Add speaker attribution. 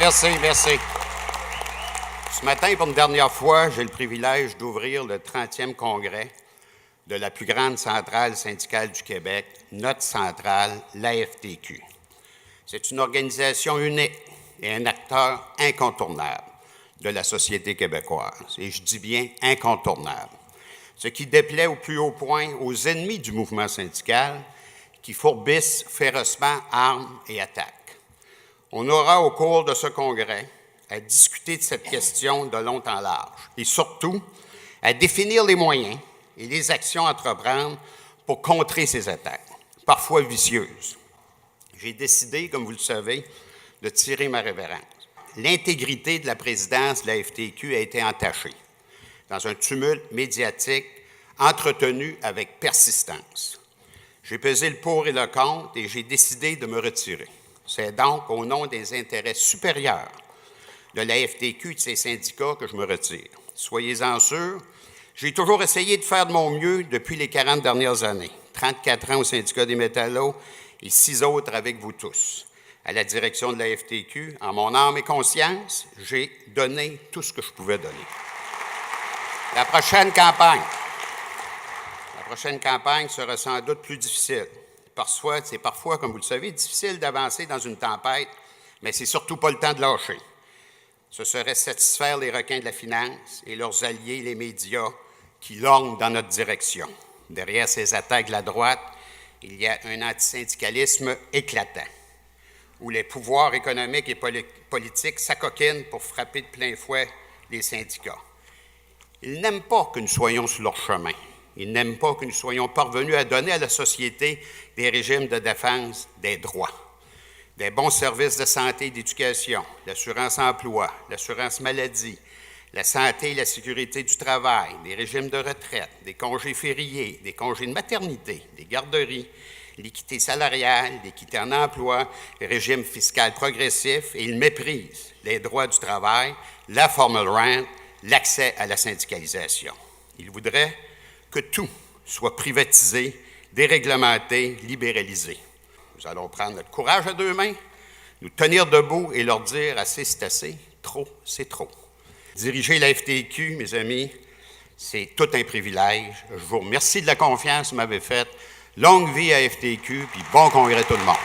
Speaker 1: Merci. Ce matin, pour une dernière fois, j'ai le privilège d'ouvrir le 30e congrès de la plus grande centrale syndicale du Québec, notre centrale, l'AFTQ. C'est une organisation unique et un acteur incontournable de la société québécoise. Et je dis bien incontournable. Ce qui déplaît au plus haut point aux ennemis du mouvement syndical qui fourbissent férocement armes et attaques. On aura au cours de ce congrès à discuter de cette question de long en large et surtout à définir les moyens et les actions à entreprendre pour contrer ces attaques, parfois vicieuses. J'ai décidé, comme vous le savez, de tirer ma révérence. L'intégrité de la présidence de la FTQ a été entachée dans un tumulte médiatique entretenu avec persistance. J'ai pesé le pour et le contre et j'ai décidé de me retirer. C'est donc au nom des intérêts supérieurs de la FTQ et de ses syndicats que je me retire. Soyez-en sûrs, j'ai toujours essayé de faire de mon mieux depuis les 40 dernières années. 34 ans au syndicat des métallos et 6 autres avec vous tous. À la direction de la FTQ, en mon âme et conscience, j'ai donné tout ce que je pouvais donner. La prochaine campagne sera sans doute plus difficile. C'est parfois, comme vous le savez, difficile d'avancer dans une tempête, mais c'est surtout pas le temps de lâcher. Ce serait satisfaire les requins de la finance et leurs alliés, les médias, qui lorgnent dans notre direction. Derrière ces attaques de la droite, il y a un antisyndicalisme éclatant, où les pouvoirs économiques et politiques s'acoquinent pour frapper de plein fouet les syndicats. Ils n'aiment pas que nous soyons sur leur chemin. Ils n'aiment pas que nous soyons parvenus à donner à la société des régimes de défense des droits, des bons services de santé et d'éducation, l'assurance-emploi, l'assurance maladie, la santé et la sécurité du travail, des régimes de retraite, des congés fériés, des congés de maternité, des garderies, l'équité salariale, l'équité en emploi, le régime fiscal progressif, et ils méprisent les droits du travail, la formal rent, l'accès à la syndicalisation. Ils voudraient que tout soit privatisé, déréglementé, libéralisé. Nous allons prendre notre courage à 2 mains, nous tenir debout et leur dire « assez, c'est assez, trop, c'est trop ». Diriger la FTQ, mes amis, c'est tout un privilège. Je vous remercie de la confiance que vous m'avez faite. Longue vie à FTQ, puis bon congrès tout le monde.